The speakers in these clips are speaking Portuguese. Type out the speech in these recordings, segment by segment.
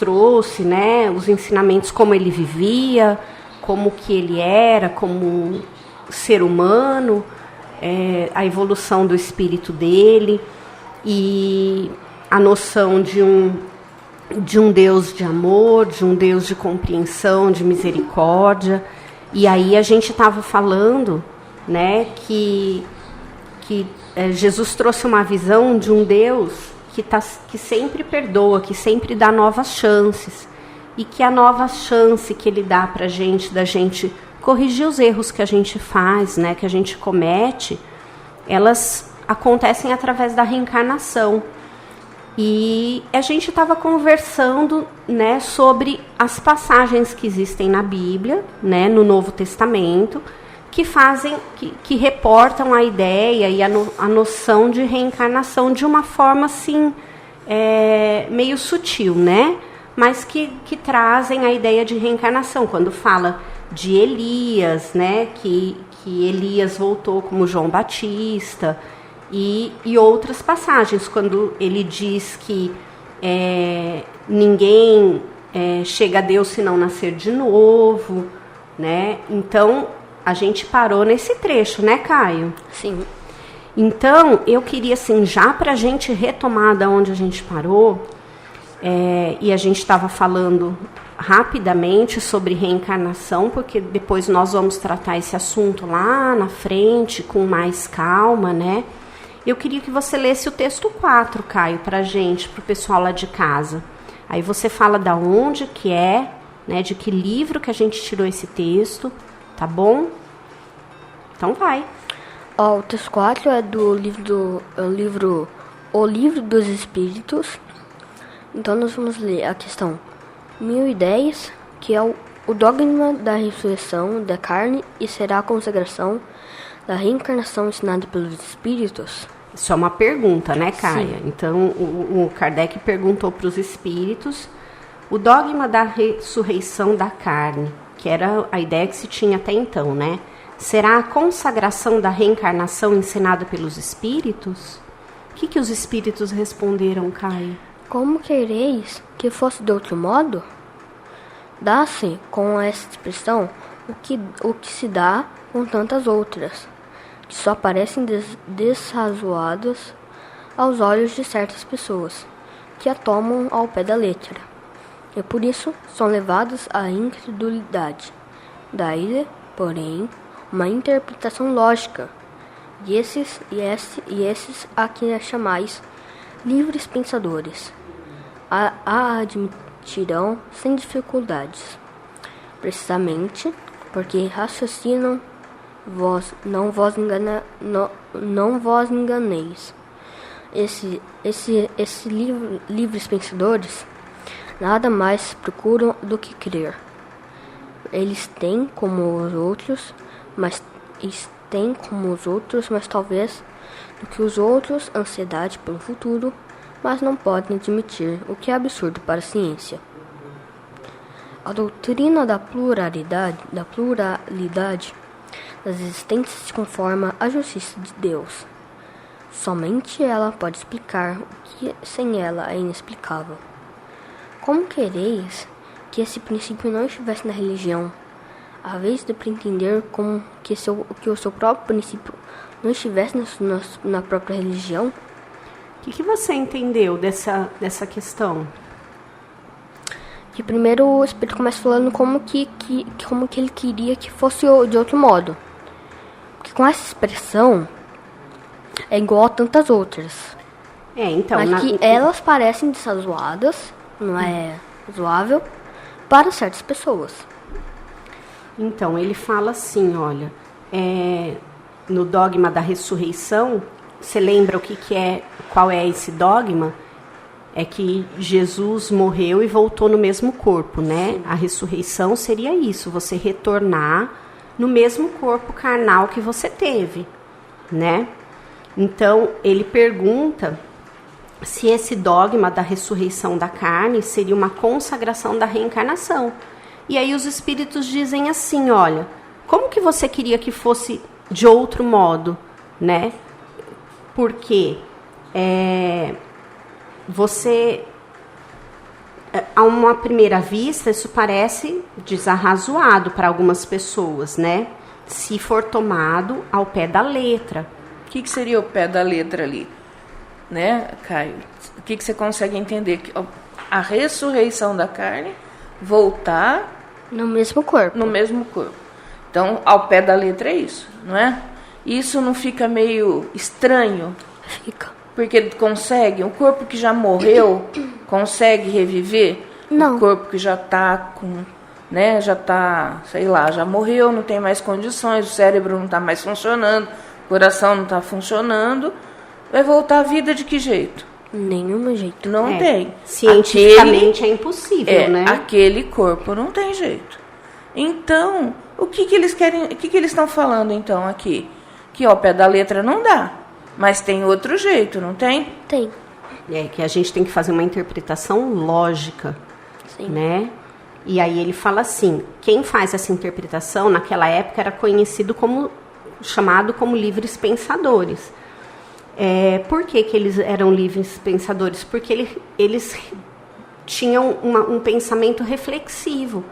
trouxe, né, os ensinamentos, como ele vivia, como que ele era, como ser humano, a evolução do espírito dele e a noção de um Deus de amor, de um Deus de compreensão, de misericórdia. E aí a gente estava falando, né, que Jesus trouxe uma visão de um Deus que sempre perdoa, que sempre dá novas chances. E que a nova chance que ele dá para a gente, da gente corrigir os erros que a gente faz, né, que a gente comete, elas acontecem através da reencarnação. E a gente estava conversando, né, sobre as passagens que existem na Bíblia, né, no Novo Testamento, que fazem, que reportam a ideia e a noção de reencarnação de uma forma assim, meio sutil, né? Mas que trazem a ideia de reencarnação. Quando fala de Elias, né, que Elias voltou como João Batista, e outras passagens, quando ele diz que ninguém chega a Deus se não nascer de novo, né? Então, a gente parou nesse trecho, né, Caio? Sim. Então, eu queria, assim, já para a gente retomar da onde a gente parou, e a gente estava falando rapidamente sobre reencarnação, porque depois nós vamos tratar esse assunto lá na frente, com mais calma, né? Eu queria que você lesse o texto 4, Caio, para a gente, para o pessoal lá de casa. Aí você fala da onde que é, né, de que livro que a gente tirou esse texto, tá bom? Então vai. O texto 4 é do livro O Livro dos Espíritos. Então nós vamos ler a questão 1010, que é o dogma da ressurreição da carne e será a consagração da reencarnação ensinada pelos espíritos. Isso é uma pergunta, né, Caia? Sim. Então, o Kardec perguntou para os espíritos o dogma da ressurreição da carne, que era a ideia que se tinha até então, né? Será a consagração da reencarnação ensinada pelos espíritos? O que os espíritos responderam, Caia? Como quereis que fosse de outro modo? Dá-se com essa expressão o que se dá com tantas outras, que só parecem desrazoadas aos olhos de certas pessoas, que a tomam ao pé da letra, e por isso são levadas à incredulidade. Daí, porém, uma interpretação lógica, e esses a que chamais livres pensadores a admitirão sem dificuldades, precisamente porque raciocinam. Não vos enganeis. Esse livres pensadores nada mais procuram do que crer. Eles têm como os outros, mas talvez do que os outros ansiedade pelo futuro, mas não podem admitir o que é absurdo para a ciência. A doutrina da pluralidade das existências se conforma à justiça de Deus. Somente ela pode explicar o que sem ela é inexplicável. Como quereis que esse princípio não estivesse na religião, à vez de pretender que o seu próprio princípio não estivesse na própria religião? O que você entendeu dessa questão? Que primeiro o Espírito começa falando como que ele queria que fosse de outro modo. Porque com essa expressão é igual a tantas outras. Então, mas que elas parecem desrazoadas, não é razoável, para certas pessoas. Então, ele fala assim, olha, no dogma da ressurreição, você lembra qual é esse dogma? É que Jesus morreu e voltou no mesmo corpo, né? Sim. A ressurreição seria isso, você retornar no mesmo corpo carnal que você teve, né? Então, ele pergunta se esse dogma da ressurreição da carne seria uma consagração da reencarnação. E aí os espíritos dizem assim, olha, como que você queria que fosse de outro modo, né? Porque a uma primeira vista, isso parece desarrazoado para algumas pessoas, né? Se for tomado ao pé da letra. O que seria o pé da letra ali, né, Caio? O que você consegue entender? A ressurreição da carne, voltar no mesmo corpo. No mesmo corpo. Então, ao pé da letra é isso, não é? Isso não fica meio estranho? Fica. Porque consegue, um corpo que já morreu, consegue reviver? Não. Um corpo que já está com, né, já está, sei lá, já morreu, não tem mais condições, o cérebro não está mais funcionando, o coração não está funcionando, vai voltar à vida de que jeito? Nenhum jeito. Não tem. Cientificamente é impossível, né? Aquele corpo não tem jeito. Então, o que eles querem, o que eles estão falando então aqui? Que ao pé da letra não dá, mas tem outro jeito, não tem? Tem. É que a gente tem que fazer uma interpretação lógica, Sim. né? E aí ele fala assim, quem faz essa interpretação naquela época era conhecido como, chamado como livres pensadores. Por que eles eram livres pensadores? Porque eles tinham um pensamento reflexivo,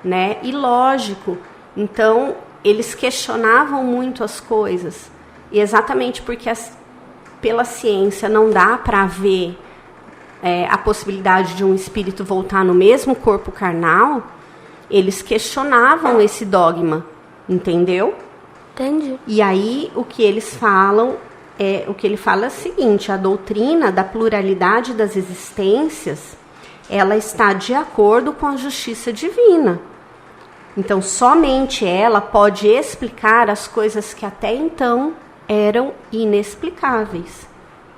né? E lógico. Então, eles questionavam muito as coisas. E exatamente porque pela ciência não dá para ver a possibilidade de um espírito voltar no mesmo corpo carnal, eles questionavam esse dogma, entendeu? Entendi. E aí, o que eles falam... o que ele fala é o seguinte, a doutrina da pluralidade das existências, ela está de acordo com a justiça divina. Então, somente ela pode explicar as coisas que até então eram inexplicáveis,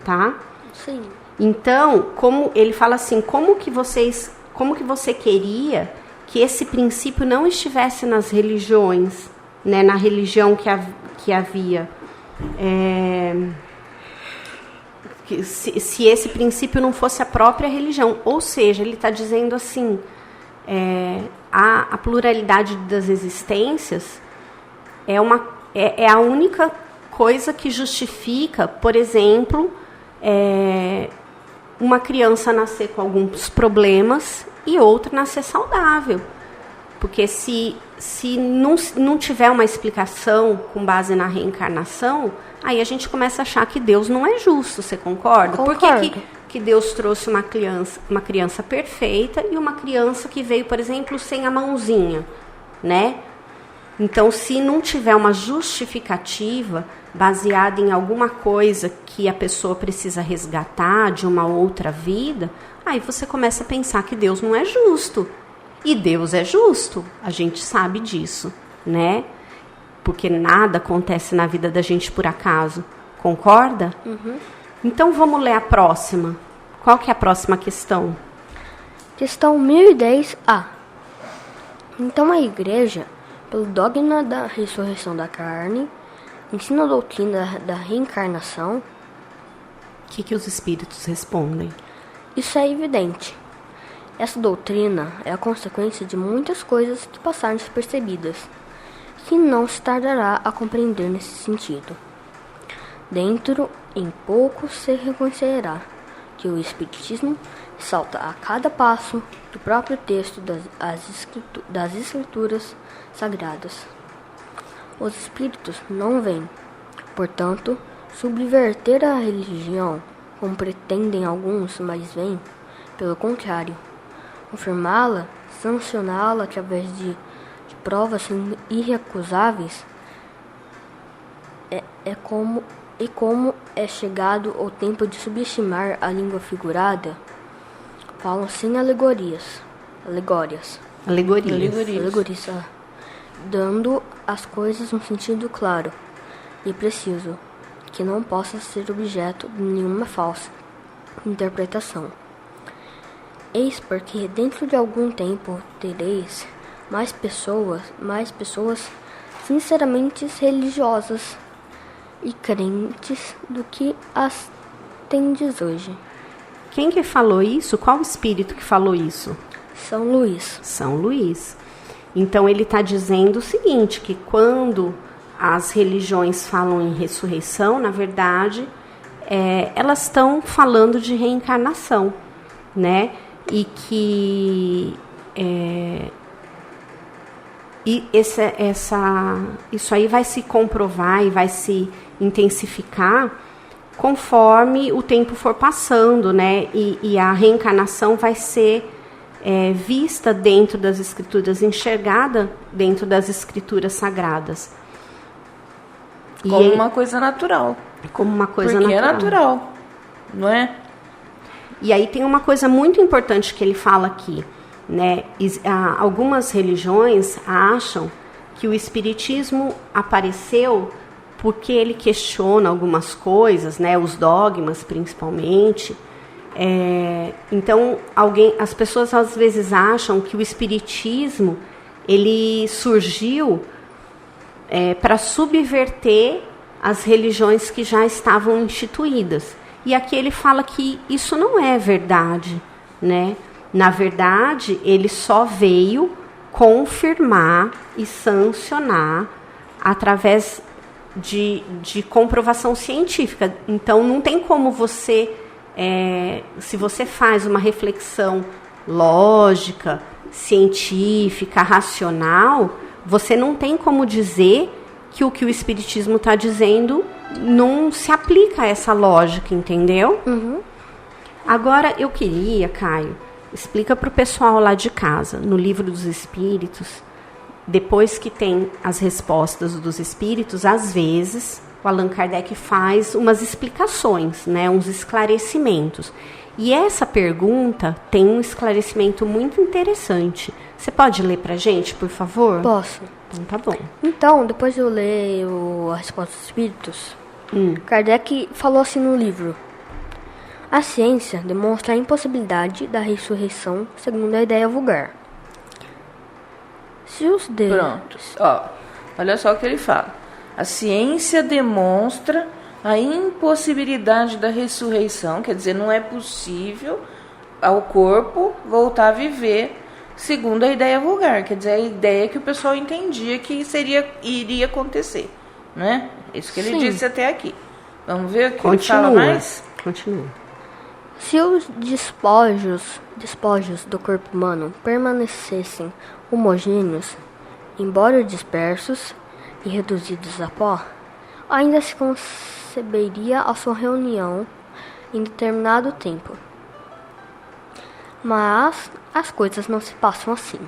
tá? Sim. Então, como ele fala assim, como que você queria que esse princípio não estivesse nas religiões, né, na religião que havia... se esse princípio não fosse a própria religião, ou seja, ele está dizendo assim, a pluralidade das existências é a única coisa que justifica, por exemplo, uma criança nascer com alguns problemas e outra nascer saudável, porque se não tiver uma explicação com base na reencarnação, aí a gente começa a achar que Deus não é justo, você concorda? Concordo. Por que Deus trouxe uma criança perfeita e uma criança que veio, por exemplo, sem a mãozinha, né? Então, se não tiver uma justificativa baseada em alguma coisa que a pessoa precisa resgatar de uma outra vida, aí você começa a pensar que Deus não é justo. E Deus é justo, a gente sabe disso, né? Porque nada acontece na vida da gente por acaso. Concorda? Uhum. Então vamos ler a próxima. Qual que é a próxima questão? Questão 1010A. Então a igreja, pelo dogma da ressurreição da carne, ensina a doutrina da reencarnação. O que os espíritos respondem? Isso é evidente. Essa doutrina é a consequência de muitas coisas que passaram despercebidas, que não se tardará a compreender nesse sentido. Dentro em pouco se reconhecerá que o Espiritismo salta a cada passo do próprio texto das escrituras sagradas. Os espíritos não vêm, portanto, subverter a religião, como pretendem alguns, mas vêm, pelo contrário, confirmá-la, sancioná-la através de provas irrecusáveis, como é chegado o tempo de subestimar a língua figurada, falam sem alegorias, dando às coisas um sentido claro e preciso, que não possa ser objeto de nenhuma falsa interpretação. Eis porque dentro de algum tempo tereis mais pessoas sinceramente religiosas e crentes do que as tendes hoje. Quem que falou isso? Qual espírito que falou isso? São Luís. São Luís. Então ele está dizendo o seguinte, que quando as religiões falam em ressurreição, na verdade, elas estão falando de reencarnação, né? e que isso aí vai se comprovar e vai se intensificar conforme o tempo for passando, né? E a reencarnação vai ser vista dentro das escrituras, enxergada dentro das escrituras sagradas. Como uma coisa natural. Como uma coisa Porque natural. é natural, não é? E aí tem uma coisa muito importante que ele fala aqui, né? Algumas religiões acham que o espiritismo apareceu porque ele questiona algumas coisas, né? Os dogmas principalmente. Então as pessoas às vezes acham que o espiritismo ele surgiu para subverter as religiões que já estavam instituídas. E aqui ele fala que isso não é verdade, né? Na verdade, ele só veio confirmar e sancionar através de comprovação científica. Então, não tem como você, se você faz uma reflexão lógica, científica, racional, você não tem como dizer que o que o Espiritismo está dizendo não se aplica a essa lógica, entendeu? Uhum. Agora, eu queria, Caio, explica para o pessoal lá de casa, no Livro dos Espíritos, depois que tem as respostas dos Espíritos, às vezes, o Allan Kardec faz umas explicações, né, uns esclarecimentos. E essa pergunta tem um esclarecimento muito interessante. Você pode ler para a gente, por favor? Posso. Então tá bom. Então, depois de eu ler a resposta dos espíritos, Kardec falou assim no livro: a ciência demonstra a impossibilidade da ressurreição segundo a ideia vulgar. Se os Pronto. Ó, olha só o que ele fala. A ciência demonstra a impossibilidade da ressurreição, quer dizer, não é possível ao corpo voltar a viver segundo a ideia vulgar, quer dizer, a ideia que o pessoal entendia que iria acontecer, né? Isso que ele Sim. disse até aqui. Vamos ver o que Continua. ele fala mais? Continua. Se os despojos do corpo humano permanecessem homogêneos, embora dispersos e reduzidos a pó, ainda se conceberia a sua reunião em determinado tempo. Mas as coisas não se passam assim.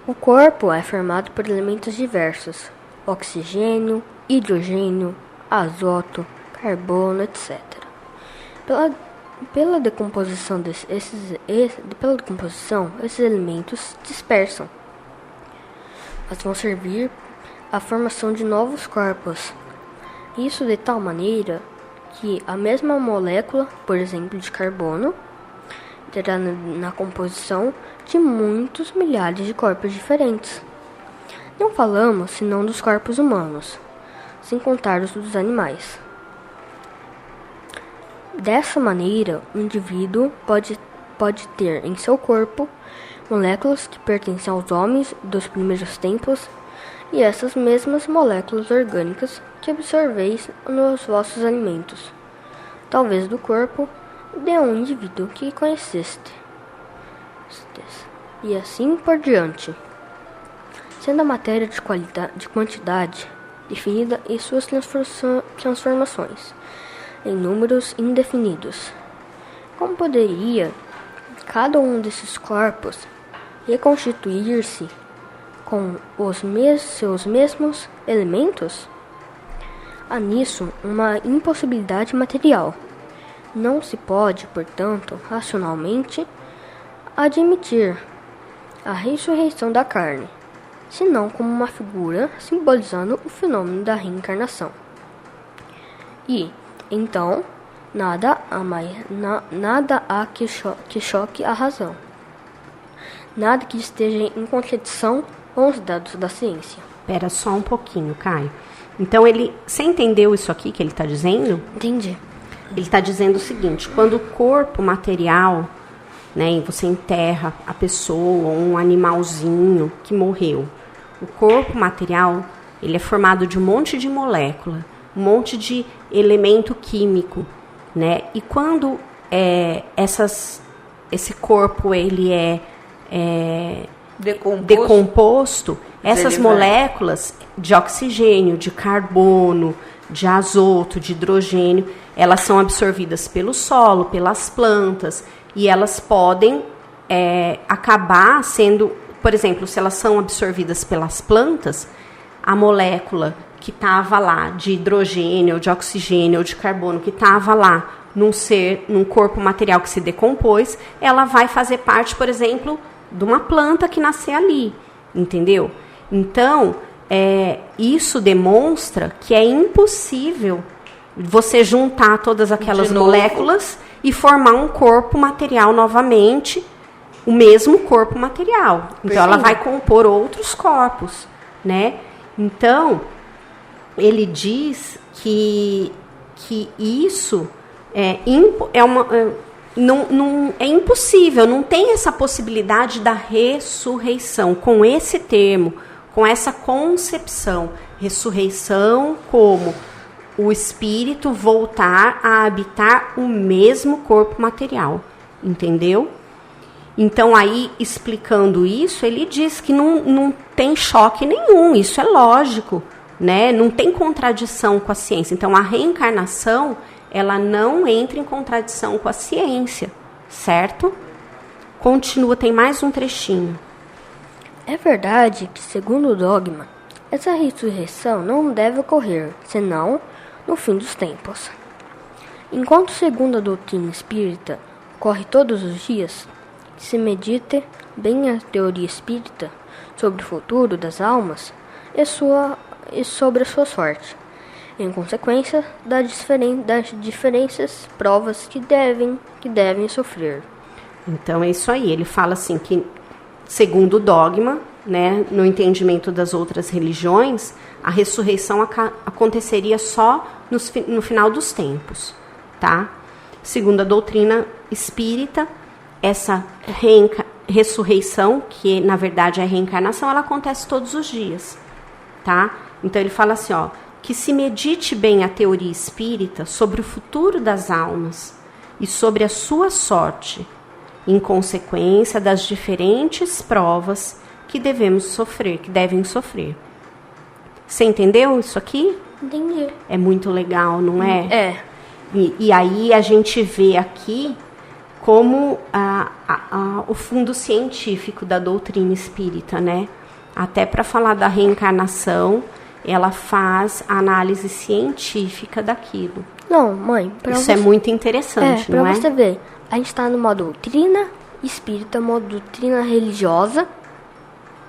O corpo é formado por elementos diversos: oxigênio, hidrogênio, azoto, carbono, etc. Pela decomposição, esses elementos dispersam, mas vão servir à formação de novos corpos. Isso de tal maneira que a mesma molécula, por exemplo, de carbono, terá na composição de muitos milhares de corpos diferentes. Não falamos senão dos corpos humanos, sem contar os dos animais. Dessa maneira, o indivíduo pode ter em seu corpo moléculas que pertencem aos homens dos primeiros tempos e essas mesmas moléculas orgânicas que absorveis nos vossos alimentos, talvez do corpo de um indivíduo que conheceste, e assim por diante, sendo a matéria de quantidade definida e suas transformações em números indefinidos. Como poderia cada um desses corpos reconstituir-se com seus mesmos elementos? Há nisso uma impossibilidade material. Não se pode, portanto, racionalmente admitir a ressurreição da carne, senão como uma figura simbolizando o fenômeno da reencarnação. E, então, nada há que choque a razão. Nada que esteja em contradição com os dados da ciência. Espera só um pouquinho, Caio. Então, você entendeu isso aqui que ele está dizendo? Entendi. Ele está dizendo o seguinte: quando o corpo material, né, você enterra a pessoa, um animalzinho que morreu, o corpo material, ele é formado de um monte de molécula, um monte de elemento químico, né? E quando esse corpo ele é decomposto, essas moléculas de oxigênio, de carbono, de azoto, de hidrogênio, elas são absorvidas pelo solo, pelas plantas, e elas podem acabar sendo, por exemplo, se elas são absorvidas pelas plantas, a molécula que estava lá de hidrogênio, ou de oxigênio, ou de carbono, que estava lá num corpo material que se decompôs, ela vai fazer parte, por exemplo, de uma planta que nascer ali, entendeu? Então, isso demonstra que é impossível você juntar todas aquelas moléculas e formar um corpo material novamente, o mesmo corpo material. Então, ela vai compor outros corpos, né? Então, ele diz que isso é impossível, não tem essa possibilidade da ressurreição com esse termo, com essa concepção. Ressurreição como o espírito voltar a habitar o mesmo corpo material, entendeu? Então, aí, explicando isso, ele diz que não tem choque nenhum, isso é lógico, né? Não tem contradição com a ciência. Então, a reencarnação, ela não entra em contradição com a ciência, certo? Continua, tem mais um trechinho. É verdade que, segundo o dogma, essa ressurreição não deve ocorrer, senão no fim dos tempos. Enquanto, segundo a doutrina espírita, ocorre todos os dias, se medite bem a teoria espírita sobre o futuro das almas e sobre a sua sorte, em consequência das diferentes provas que devem sofrer. Então é isso aí, ele fala assim que, segundo o dogma, né, no entendimento das outras religiões, a ressurreição aconteceria só no final dos tempos, tá? Segundo a doutrina espírita, essa ressurreição, que na verdade é a reencarnação, ela acontece todos os dias, tá? Então ele fala assim, ó, que se medite bem a teoria espírita sobre o futuro das almas e sobre a sua sorte, em consequência das diferentes provas que devem sofrer. Você entendeu isso aqui? Entendi. É muito legal, não é? É. E aí a gente vê aqui como o fundo científico da doutrina espírita, né? Até para falar da reencarnação, ela faz a análise científica daquilo. Não, mãe. Isso é muito interessante, não é? Pra você ver, a gente está numa doutrina espírita, uma doutrina religiosa,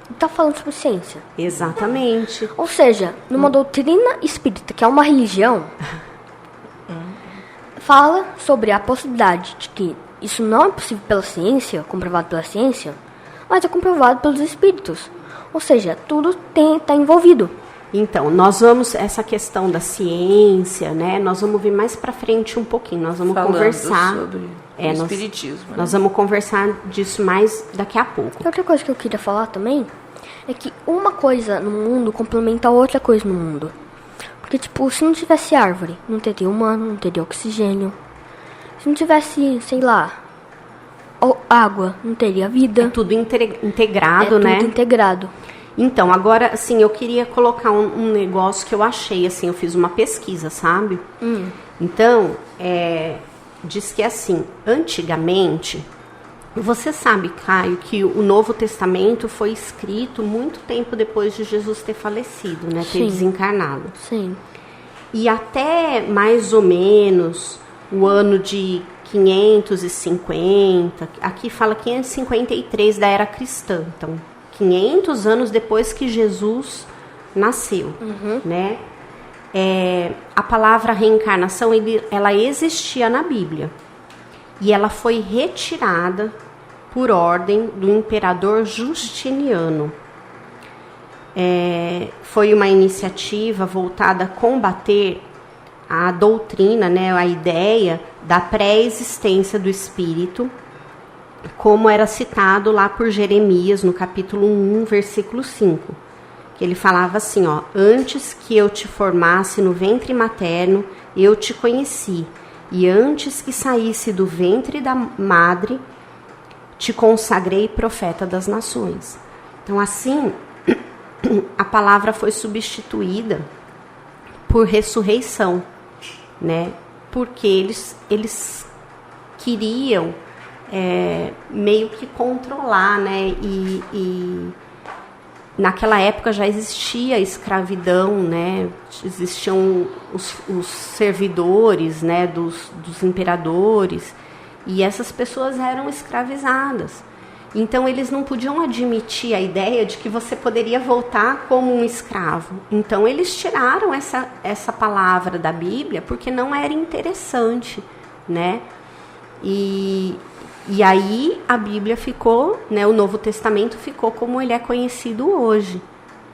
e tá falando sobre ciência. Exatamente. Ou seja, numa doutrina espírita, que é uma religião, fala sobre a possibilidade de que isso não é possível pela ciência, comprovado pela ciência, mas é comprovado pelos espíritos. Ou seja, tudo está envolvido. Então, nós vamos, essa questão da ciência, né? Nós vamos ver mais para frente um pouquinho. Nós vamos conversar sobre o espiritismo. Nós vamos conversar disso mais daqui a pouco. Outra coisa que eu queria falar também é que uma coisa no mundo complementa a outra coisa no mundo. Porque, tipo, se não tivesse árvore, não teria humano, não teria oxigênio. Se não tivesse, sei lá, água, não teria vida. É tudo integrado, né? É tudo integrado. Então, agora, assim, eu queria colocar um negócio que eu achei, assim, eu fiz uma pesquisa, sabe? Então, diz que, assim, antigamente, você sabe, Caio, que o Novo Testamento foi escrito muito tempo depois de Jesus ter falecido, né? Ter desencarnado. Sim. E até mais ou menos o ano de 550, aqui fala 553 da era cristã, então 500 anos depois que Jesus nasceu, né? A palavra reencarnação, ela existia na Bíblia e ela foi retirada por ordem do imperador Justiniano. Foi uma iniciativa voltada a combater a doutrina, né, a ideia da pré-existência do espírito, como era citado lá por Jeremias, no capítulo 1, versículo 5, que ele falava assim, ó, antes que eu te formasse no ventre materno, eu te conheci, E antes que saísse do ventre da madre, te consagrei profeta das nações. Então, assim, a palavra foi substituída por ressurreição, né? Porque eles queriam meio que controlar, né? E naquela época já existia a escravidão, né? Existiam os servidores, né? dos imperadores, e essas pessoas eram escravizadas. Então, eles não podiam admitir a ideia de que você poderia voltar como um escravo. Então, eles tiraram essa palavra da Bíblia porque não era interessante, né? E aí a Bíblia ficou, né, o Novo Testamento ficou como ele é conhecido hoje,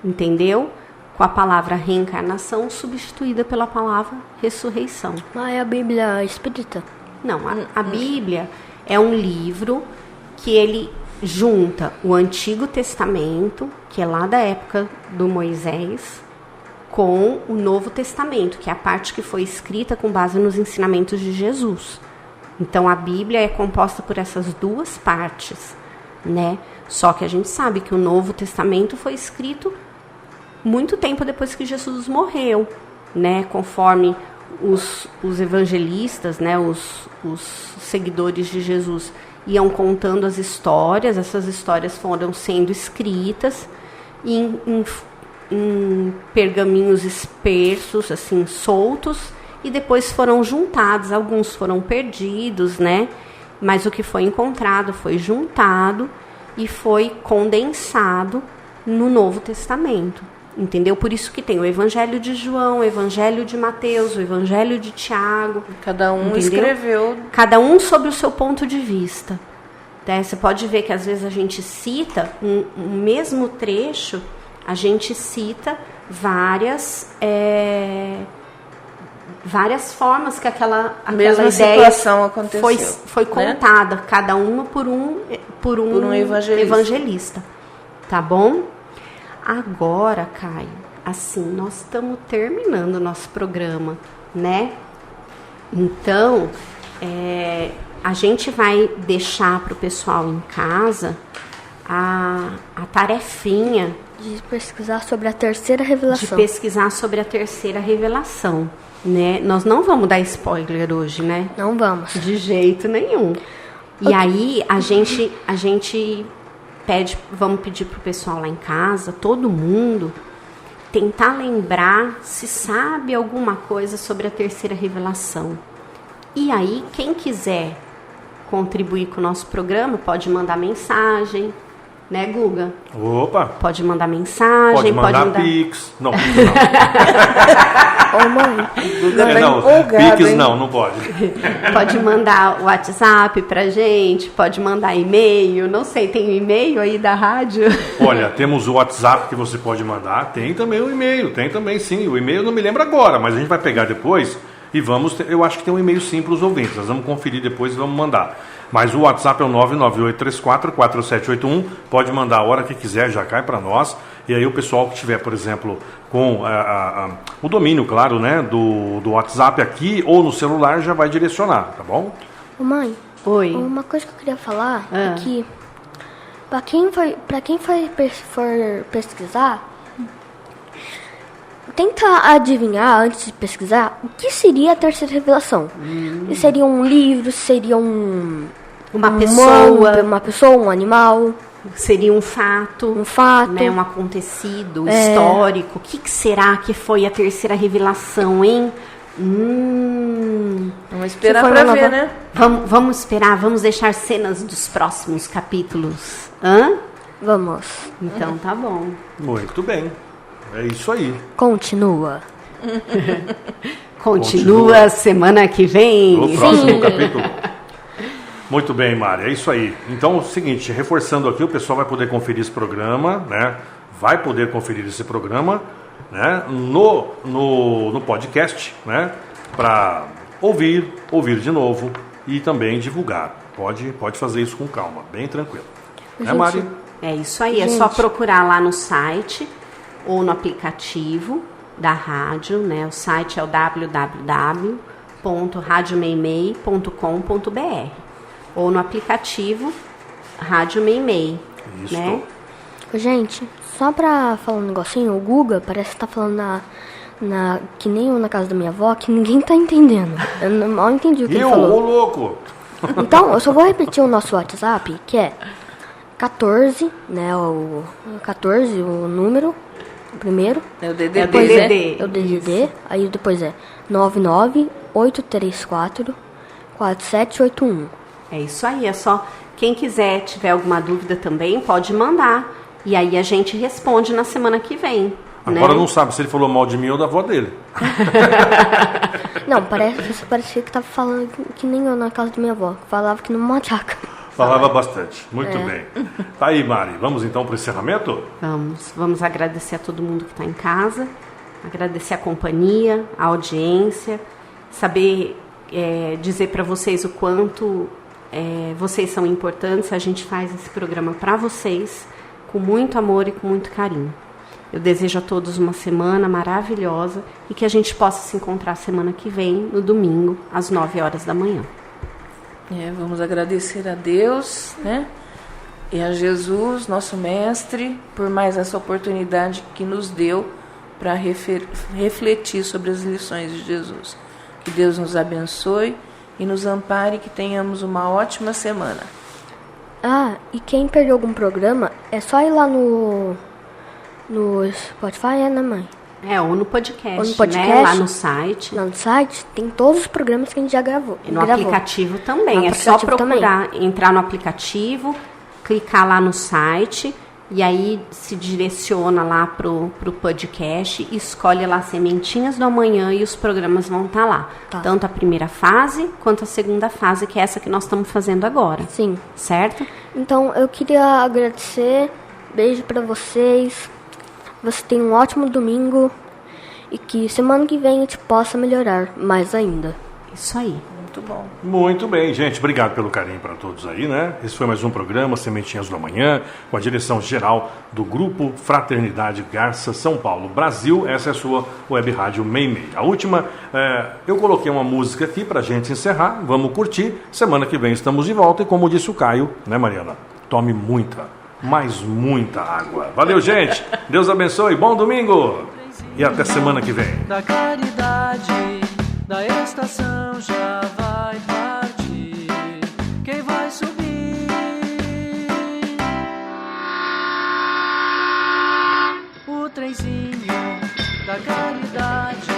entendeu? Com a palavra reencarnação substituída pela palavra ressurreição. Mas é a Bíblia espírita? Não, a Bíblia é um livro que ele junta o Antigo Testamento, que é lá da época do Moisés, com o Novo Testamento, que é a parte que foi escrita com base nos ensinamentos de Jesus. Então, a Bíblia é composta por essas duas partes, né? Só que a gente sabe que o Novo Testamento foi escrito muito tempo depois que Jesus morreu, né? Conforme os evangelistas, né? Os seguidores de Jesus iam contando as histórias, essas histórias foram sendo escritas em pergaminhos dispersos, assim, soltos, e depois foram juntados. Alguns foram perdidos, né? Mas o que foi encontrado foi juntado e foi condensado no Novo Testamento, entendeu? Por isso que tem o Evangelho de João, o Evangelho de Mateus, o Evangelho de Tiago. Cada um entendeu? Escreveu. Cada um sobre o seu ponto de vista. Né? Você pode ver que às vezes a gente cita um mesmo trecho, a gente cita várias formas que aquela mesma ideia situação aconteceu, foi contada, né? Cada uma por um evangelista. Tá bom? Agora, Caio, assim, nós estamos terminando o nosso programa, né? Então, a gente vai deixar para o pessoal em casa a tarefinha de pesquisar sobre a terceira revelação. Né? Nós não vamos dar spoiler hoje, né? Não vamos. De jeito nenhum. E aí, a gente vamos pedir pro pessoal lá em casa, todo mundo, tentar lembrar se sabe alguma coisa sobre a terceira revelação. E aí, quem quiser contribuir com o nosso programa, pode mandar mensagem, né, Guga? Opa! Pode mandar mensagem, pode mandar Pix. Não, Pix não. Ô, mãe. Guga não, empolgado, Pix hein? não pode. Pode mandar o WhatsApp pra gente, pode mandar e-mail, não sei, tem um e-mail aí da rádio? Olha, temos o WhatsApp que você pode mandar, tem também o e-mail, tem também sim, o e-mail eu não me lembro agora, mas a gente vai pegar depois e eu acho que tem um e-mail sim para os ouvintes, nós vamos conferir depois e vamos mandar. Mas o WhatsApp é o 998344781, pode mandar a hora que quiser, já cai para nós. E aí o pessoal que tiver, por exemplo, com o domínio, claro, né, do WhatsApp aqui ou no celular, já vai direcionar, tá bom? Ô, mãe. Oi. Uma coisa que eu queria falar é que para quem for pesquisar, tenta adivinhar antes de pesquisar o que seria a terceira revelação. Seria um livro, seria uma pessoa, um animal. Seria um fato. Né, um acontecido histórico. O que será que foi a terceira revelação, hein? Vamos esperar para ver, né? Vamos esperar, vamos deixar cenas dos próximos capítulos. Hã? Vamos. Então tá bom. Muito bem. É isso aí. Continua semana que vem. No próximo capítulo. Muito bem, Mari, é isso aí. Então é o seguinte, reforçando aqui, o pessoal vai poder conferir esse programa, né? Vai poder conferir esse programa, né? No podcast, né? Para ouvir de novo e também divulgar. Pode fazer isso com calma, bem tranquilo. Né, Mari? É isso aí, é só procurar lá no site ou no aplicativo da rádio, né? O site é o www.radiocultura.com.br www.radiomeimei.com.br ou no aplicativo Rádio Meimei. Isso. Né? Gente, só pra falar um negocinho, o Guga parece que tá falando que nem eu na casa da minha avó, que ninguém tá entendendo. Eu mal entendi o que ele Ô falou. louco! Então, eu só vou repetir o nosso WhatsApp, que é 14, né, o 14, o número, o primeiro. É o DDD, É o né? DDD. É o DDD, aí depois é 99834-4781. É isso aí, é só quem quiser, tiver alguma dúvida também, pode mandar. E aí a gente responde na semana que vem. Agora né? não sabe se ele falou mal de mim ou da avó dele. Não, parecia que tava falando que nem eu na casa da minha avó. Falava que não machaca. Falava bastante. Muito bem. Tá aí, Mari. Vamos então para o encerramento? Vamos agradecer a todo mundo que está em casa, agradecer a companhia, a audiência, saber dizer para vocês o quanto vocês são importantes. A gente faz esse programa para vocês com muito amor e com muito carinho. Eu desejo a todos uma semana maravilhosa e que a gente possa se encontrar semana que vem, no domingo, às 9 horas da manhã. Vamos agradecer a Deus, né? E a Jesus, nosso mestre, por mais essa oportunidade que nos deu para refletir sobre as lições de Jesus. Que Deus nos abençoe e nos ampare, que tenhamos uma ótima semana. Ah, e quem perdeu algum programa, é só ir lá no Spotify, né, mãe? Ou no podcast, Ou no podcast, né? Lá no site. Lá no site tem todos os programas que a gente já gravou. E no aplicativo também. É só procurar, entrar no aplicativo, clicar lá no site e aí se direciona lá pro podcast, escolhe lá Sementinhas do Amanhã e os programas vão estar lá. Tá. Tanto a primeira fase quanto a segunda fase, que é essa que nós estamos fazendo agora. Sim. Certo? Então eu queria agradecer, beijo pra vocês. Você tem um ótimo domingo e que semana que vem a gente possa melhorar mais ainda. Isso aí. Muito bom. Muito bem, gente. Obrigado pelo carinho para todos aí, né? Esse foi mais um programa Sementinhas do Amanhã, com a direção geral do Grupo Fraternidade Garça São Paulo Brasil. Essa é a sua web rádio Meimei. A última, eu coloquei uma música aqui para a gente encerrar. Vamos curtir. Semana que vem estamos de volta e, como disse o Caio, né, Mariana? Tome muita, mas muita água. Valeu, gente. Deus abençoe. Bom domingo. E até semana que vem. Da caridade, da estação já vai partir. Quem vai subir? O trenzinho da caridade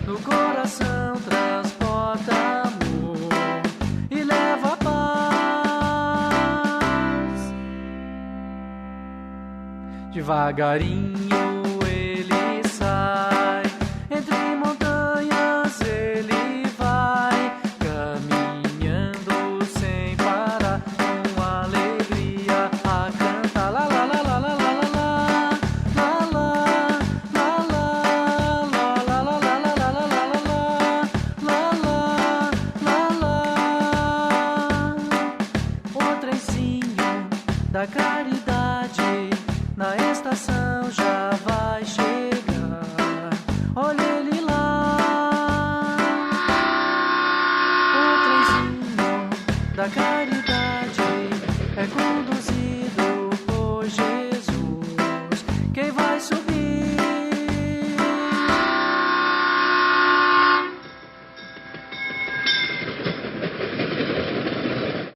no coração transporta amor e leva paz. Devagarinho ele sai, entre montanhas ele vai, caminhando sem parar, com alegria a cantar. Lá, lá, lá, lá, lá, lá, lá, lá, lá, lá, lá, lá, lá, lá, lá, lá, o trencinho da caridade na estação já vai chegar. Olha ele lá, o trenzinho da caridade é conduzido por Jesus.